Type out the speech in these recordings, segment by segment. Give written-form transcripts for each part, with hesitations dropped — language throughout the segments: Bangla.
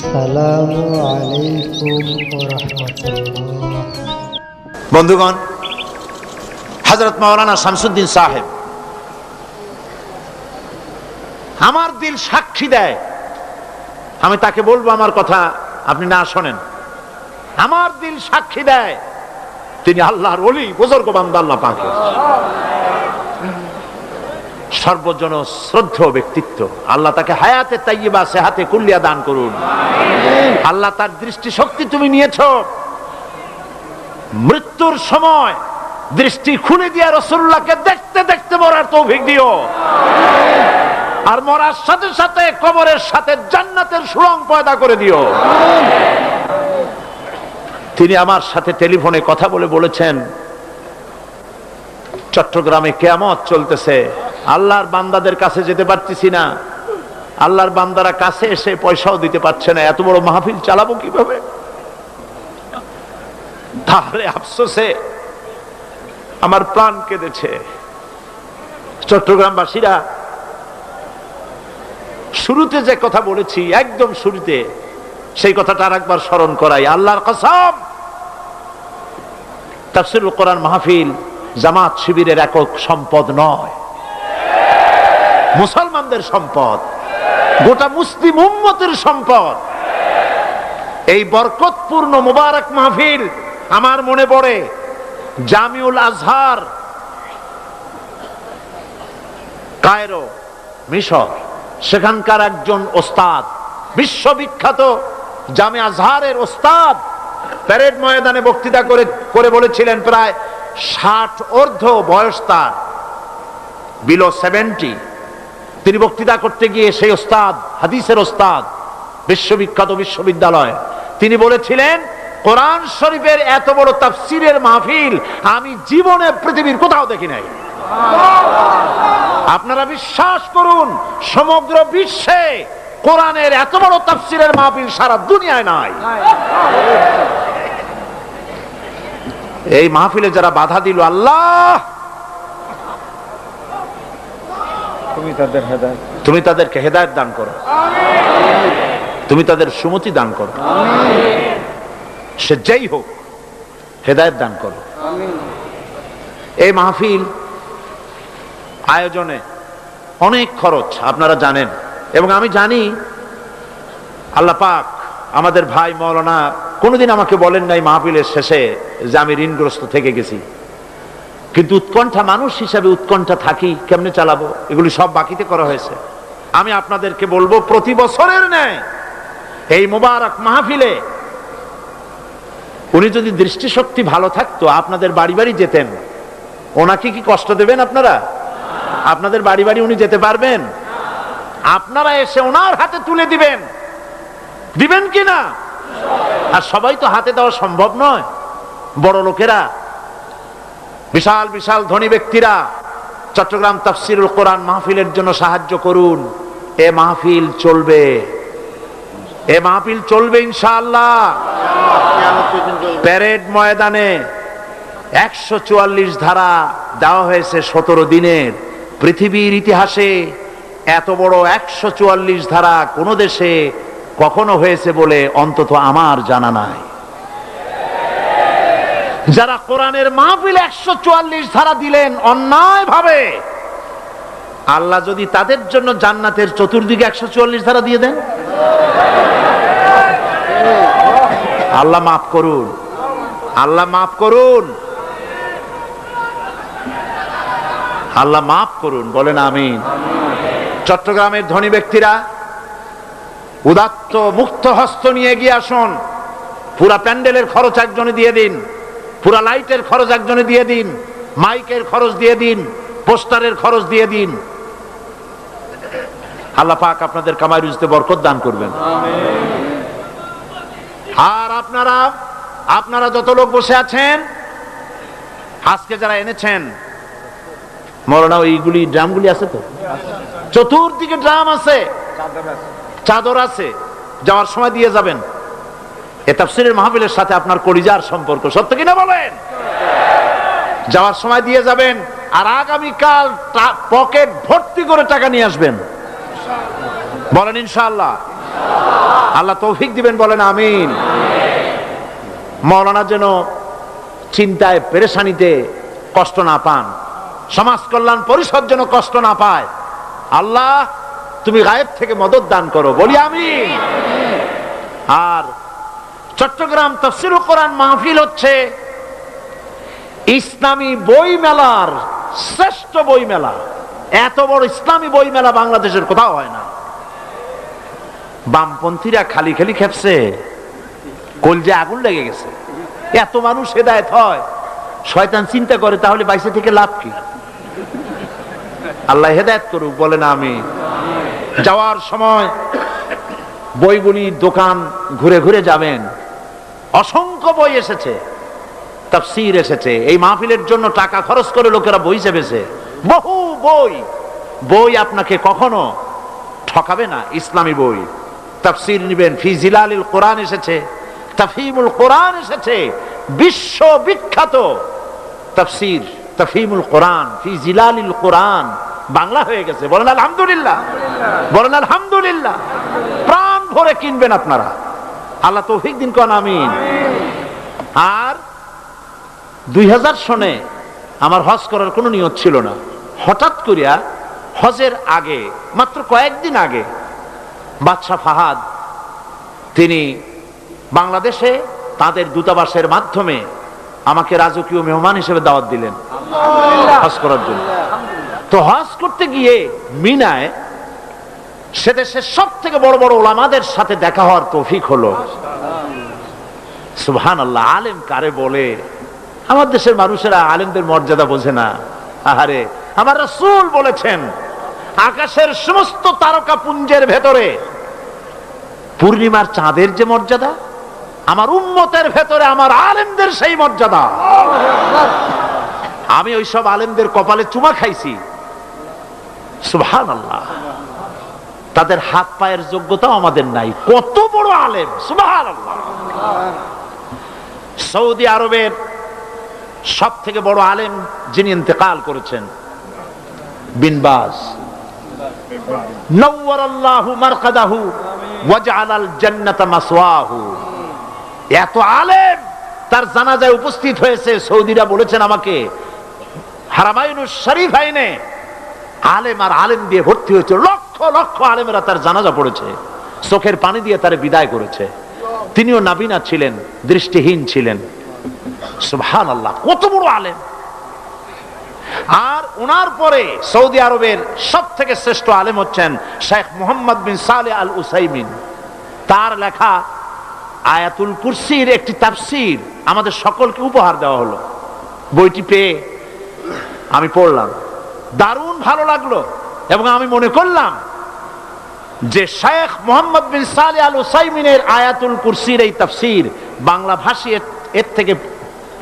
আসসালামু আলাইকুম ওয়া রাহমাতুল্লাহ। বন্ধুগণ, হযরত মাওলানা শামসুদ্দিন সাহেব, আমার দিল সাক্ষী দেয়, আমি তাকে বলবো আমার কথা আপনি না শোনেন, আমার দিল সাক্ষী দেয় তিনি আল্লাহর ওলি, বুজুর্গ বান্দা আল্লাহ পাকের সর্বজন শ্রদ্ধেয় ব্যক্তিত্ব। আল্লাহ তাকে হায়াতে তাইয়্যিবা সেহাতে কুল্লিয়া দান করুন। আল্লাহ তার দৃষ্টি শক্তি তুমি নিয়েছো, মৃত্যুর সময় দৃষ্টি খুলে দিয়া রাসূলুল্লাহকে দেখতে দেখতে মরার তৌফিক দিও, আর মরার সাথে সাথে কবরের সাথে জান্নাতের সুরঙ্গ পয়দা করে দিও। তিনি আমার সাথে টেলিফোনে কথা বলে বলেছেন, চট্টগ্রামে কিয়ামত চলতেছে, আল্লাহর বান্দাদের কাছে যেতে পারতেছি না, আল্লাহর বান্দারা কাছে এসে পয়সাও দিতে পারছে না, এত বড় মাহফিল চালাবো কিভাবে? তাহলে আফসোসে আমার প্রাণ কেঁদেছে। চট্টগ্রামবাসীরা, শুরুতে যে কথা বলেছি, একদম শুরুতে সেই কথাটা আরেকবার স্মরণ করাই। আল্লাহর কসম, তাফসীরুল কোরআন মাহফিল জামাত শিবিরের একক সম্পদ নয়, মুসলমানদের সম্পদ, গোটা মুসলিম উম্মতের সম্পদ। এই বরকতপূর্ণ মুবারক মাহফিল আমার মনে পড়ে জামিউল আজহার, কায়রো, মিশর, সেখানকার একজন ওস্তাদ, বিশ্ববিখ্যাত জামে আজহারের ওস্তাদ, প্যারেড ময়দানে বক্তৃতা করে বলেছিলেন, প্রায় 60 ঊর্ধ্ব বয়স তার, বিলো 70। তিনি বক্তৃতা করতে গিয়ে সেই ওস্তাদ, হাদিসের ওস্তাদ, বিশ্ববিখ্যাত বিশ্ববিদ্যালয়, তিনি বলেছিলেন, কোরআন শরীফের এত বড় তাফসীরের মাহফিল আমি জীবনে পৃথিবীর কোথাও দেখি নাই। আপনারা বিশ্বাস করুন, সমগ্র বিশ্বে কোরআনের এত বড় তাফসীরের মাহফিল সারা দুনিয়ায় নাই। এই মাহফিলে যারা বাধা দিল, আল্লাহ তুমি তাদেরকে হেদায়েত দান করো, তুমি তাদের সুমতি দান করো, সে যেই হোক হেদায়েত দান করো। এই মাহফিল আয়োজনে অনেক খরচ আপনারা জানেন, এবং আমি জানি আল্লাহ পাক আমাদের ভাই মাওলানা কোনোদিন আমাকে বলেন নাই মাহফিলের শেষে যে আমি ঋণগ্রস্ত থেকে গেছি, কিন্তু উৎকণ্ঠা, মানুষ হিসাবে উৎকণ্ঠা থাকি, কেমনে চালাবো, এগুলি সব বাকিতে করা হয়েছে। আমি আপনাদেরকে বলবো, প্রতি বছরের ন্যায় এই মুবারক মাহফিলে উনি যদি দৃষ্টিশক্তি ভালো থাকতো, আপনাদের বাড়ি বাড়ি যেতেন। ওনাকে কি কষ্ট দেবেন আপনারা? আপনাদের বাড়ি বাড়ি উনি যেতে পারবেন? আপনারা এসে ওনার হাতে তুলে দিবেন, দিবেন কি না? আর সবাই তো হাতে দেওয়া সম্ভব নয়। বড় লোকেরা, বিশাল বিশাল ধনী ব্যক্তিরা চট্টগ্রাম তাফসীরুল কোরআন মাহফিলের জন্য সাহায্য করুন। এ মাহফিল চলবে, এ মাহফিল চলবে ইনশাআল্লাহ। প্যারেড ময়দানে 144 ধারা দেওয়া হয়েছে 17 দিনের। পৃথিবীর ইতিহাসে এত বড় 144 ধারা কোন দেশে কখনো হয়েছে বলে অন্তত আমার জানা নাই। যারা কোরআনের মাহফিল 144 ধারা দিলেন অন্যায় ভাবে, আল্লাহ যদি তাদের জন্য জান্নাতের চতুর্দিকে 144 ধারা দিয়ে দেন, আল্লাহ মাফ করুন, আল্লাহ মাফ করুন, আল্লাহ মাফ করুন, বলেন আমিন। চট্টগ্রামের ধনী ব্যক্তিরা উদাত্ত মুক্ত হস্ত নিয়ে এগিয়ে আসুন। পুরা প্যান্ডেলের খরচ একজনে দিয়ে দিন, পুরা লাইটের খরচ একজনে দিয়ে দিন, মাইকের খরচ দিয়ে দিন, পোস্টারের খরচ দিয়ে দিন। আল্লাহ পাক আপনাদের কামাই রুজিতে বরকত দান করবেন। আর আপনারা যত লোক বসে আছেন, আজকে যারা এনেছেন, মৌলানা ওইগুলি ড্রামগুলি আছে তো, চতুর্দিকে ড্রাম আছে, চাদর আছে, যাওয়ার সময় দিয়ে যাবেন। এ তাফসীরের মাহফিলের সাথে আপনার কলিজার সম্পর্ক, সত্য কিনা বলেন? যাওয়ার সময় দিয়ে যাবেন, আর আগামীকাল পকেট ভর্তি করে টাকা নিয়ে আসবেন, বলেন ইনশাআল্লাহ। আল্লাহ তৌফিক দিবেন, বলেন আমিন। মাওলানা যেন চিন্তায় পেরেশানিতে কষ্ট না পান, সমাজ কল্যাণ পরিষদ যেন কষ্ট না পায়। আল্লাহ তুমি গায়েব থেকে মদত দান করো, বলি আমিন। আর চট্টগ্রাম তাফসীরুল কোরআন মাহফিল হচ্ছে ইসলামী বই মেলার শ্রেষ্ঠ বই মেলা। এত বড় ইসলামী বই মেলা বাংলাদেশের কোথাও হয় না। বামপন্থীরা খালি খালি খেপছে, কলজে আগুন লেগে গেছে। এত মানুষ হেদায়েত হয়, শয়তান চিন্তা করে তাহলে বাইসে থেকে লাভ কি? আল্লাহ হেদায়েত করুক, বলেন আমিন। যাওয়ার সময় বইগুলি দোকান ঘুরে ঘুরে যাবেন। অসংখ্য বই এসেছে, তাফসীর এসেছে। এই মাহফিলের জন্য টাকা খরচ করে লোকেরা বই চেপেছে, বহু বই। বই আপনাকে কখনো ঠকাবে না, ইসলামী বই। তাফসীর নিবেন, ফি জিলালিল কোরআন এসেছে, তাফহিমুল কোরআন এসেছে, বিশ্ব বিখ্যাত তাফসীর তাফহিমুল কোরআন ফি জিলালিল কোরআন বাংলা হয়ে গেছে। বলেন আলহামদুলিল্লাহ, বলেন আলহামদুলিল্লাহ। প্রাণ ভরে কিনবেন আপনারা, আল্লাহ তৌফিক দিন, কোন আমিন। আর 2000 সনে আমার হজ করার কোনো নিয়ত ছিল না। হঠাৎ করিয়া হজের আগে, মাত্র কয়েকদিন আগে, বাদশাহ ফাহাদ তিনি বাংলাদেশে তাদের দূতাবাসের মাধ্যমে আমাকে রাজকীয় মেহমান হিসেবে দাওয়াত দিলেন হজ করার জন্য। তো হজ করতে গিয়ে মিনায় সে দেশের সব থেকে বড় বড় ওলামাদের সাথে দেখা হওয়ার তৌফিক হলো। সুবহানাল্লাহ। আলেম কারে বলে? আমার দেশের মানুষেরা আলেমদের মর্যাদা বোঝে না। আহারে, আমার রাসূল বলেছেন আকাশের সমস্ত তারকা পুঞ্জের ভেতরে পূর্ণিমার চাঁদের যে মর্যাদা, আমার উম্মতের ভেতরে আমার আলেমদের সেই মর্যাদা। আমি ওই সব আলেমদের কপালে চুমা খাইছি। সুবহানাল্লাহ। তাদের হাত পায়ের যোগ্যতাও আমাদের নাই, কত বড় আলেম। সুবহানাল্লাহ। সৌদি আরবের সব থেকে বড় আলেম যিনি ইন্তেকাল করেছেন, বিন বাজ, নওয়ারাল্লাহু মারকাদাহু ওয়াজআলাল জান্নাতা মাসওয়াহু। এত আলেম তার জানাজায় উপস্থিত হয়েছে। সৌদিরা বলেছেন আমাকে, হারামাইনুশ শরীফাইনে আলেম আর আলেম দিয়ে ভর্তি হয়েছে, লক্ষ লক্ষ আলেমেরা তার জানাজা পড়েছে, চোখের পানি দিয়ে তারে বিদায় করেছে। তিনিও নাবিনা ছিলেন, দৃষ্টিহীন ছিলেন। সুবহানাল্লাহ, কত বড় আলেম। আর ওনার পরে সৌদি আরবের সব থেকে শ্রেষ্ঠ আলেম হচ্ছেন শেখ মুহাম্মদ বিন সালেহ আল উসাইমিন। তার লেখা আয়াতুল কুরসির একটি তাফসীর আমাদের সকলকে উপহার দেওয়া হলো। বইটি পেয়ে আমি পড়লাম, দারুণ ভালো লাগলো। এবং আমি মনে করলাম যে শেখ মুহাম্মদ বিন সালেহ আল উসাইমিনের আয়াতুল কুরসির এই তাফসীর বাংলা ভাষী এর থেকে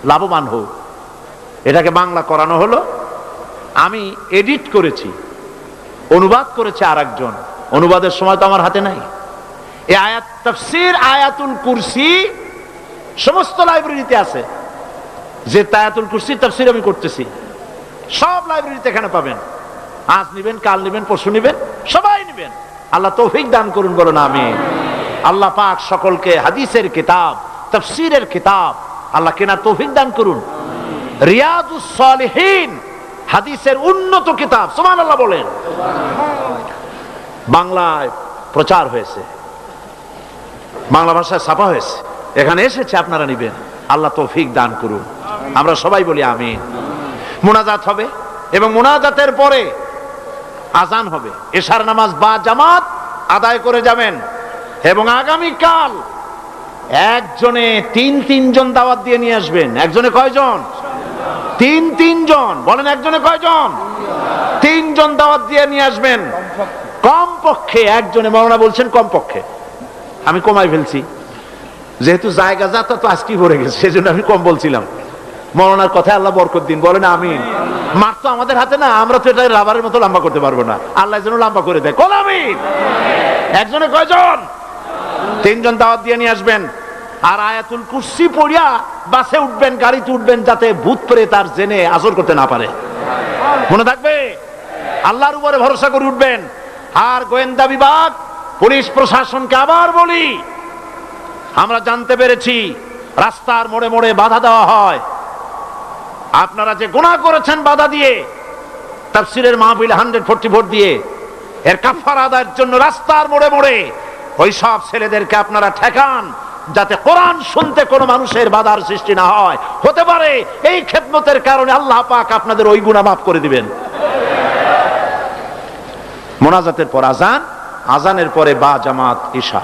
লাভবান হোক। এটাকে বাংলা করানো হলো, আমি এডিট করেছি, অনুবাদ করেছে আরেকজন। অনুবাদের সময় তো আমার হাতে নাই। এই আয়াত তাফসীর আয়াতুল কুরসি সমস্ত লাইব্রেরিতে আছে। যে আয়াতুল কুরসি তাফসীর আমি করতেছি, সব লাইব্রেরিতে এখানে পাবেন। আজ নিবেন, কাল নিবেন, পরশু নিবেন, সবাই নিবেন। আল্লাহ তৌফিক দান করুন, বলুন আমিন। আল্লাহ পাক সকলকে হাদিসের কিতাব, তাফসীরের কিতাব আল্লাহ কেনার তৌফিক দান করুন। রিয়াদুস সালিহিন হাদিসের উন্নত কিতাব, সুবহানাল্লাহ বলেন, বাংলায় প্রচার হয়েছে, বাংলা ভাষায় ছাপা হয়েছে, এখানে এসেছে, আপনারা নিবেন। আল্লাহ তৌফিক দান করুন। আমরা সবাই বলি আমিন। মুনাজাত হবে এবং মুনাজাতের পরে আজান হবে। এশার নামাজ বা জামাত আদায় করে যাবেন। এবং আগামীকাল একজনে তিন জন দাওয়াত দিয়ে নিয়ে আসবেন। একজনে কয়জন? তিন জন। বলেন একজনে কয়জন? 3 জন দাওয়াত দিয়ে নিয়ে আসবেন কমপক্ষে। একজনে, মাওলানা বলছেন কমপক্ষে, আমি কমাই ফেলছি যেহেতু জায়গা যাতা তো আজকে ভরে গেছে, সেজন্য আমি কম বলছিলাম। মাওলানার কথায় আল্লাহ বরকত দিন, বলেন আমিন। মাঠ তো আমাদের হাতে না, আমরা তো এটা রাবারের মতো লম্বা করতে পারবো না, আল্লাহ যেন লম্বা করে দেয়। কোন আমিন। একজনে কয়জন? 3 জন দাওয়াত দিয়ে নিয়ে আসবেন। আর আয়াতুল কুরসি পড়িয়া বাসে উঠবেন, গাড়িতে উঠবেন, যাতে ভূত প্রেত তার জেনে আসর করতে না পারে। মনে থাকবে, আল্লাহর উপরে ভরসা করে উঠবেন। আর গোয়েন্দা বিভাগ পুলিশ প্রশাসনকে আবার বলি, আমরা জানতে পেরেছি রাস্তার মোড়ে মোড়ে বাধা দেওয়া হয়। আপনারা যে গুনাহ করেছেন বাধা দিয়ে, তাফসীরের মাহফিল 144 দিয়ে, এর কাফারা আদায়ের জন্য রাস্তার মোড়ে মোড়ে ওই সব ছেলেদেরকে আপনারা ঠেকান, যাতে কোরআন শুনতে কোনো মানুষের বাধার সৃষ্টি না হয়। হতে পারে এই খেদমতের কারণে আল্লাহ পাক আপনাদের ওই গুনাহ মাফ করে দিবেন। মোনাজাতের পর আজান, আজানের পরে বা জামাত ইশা।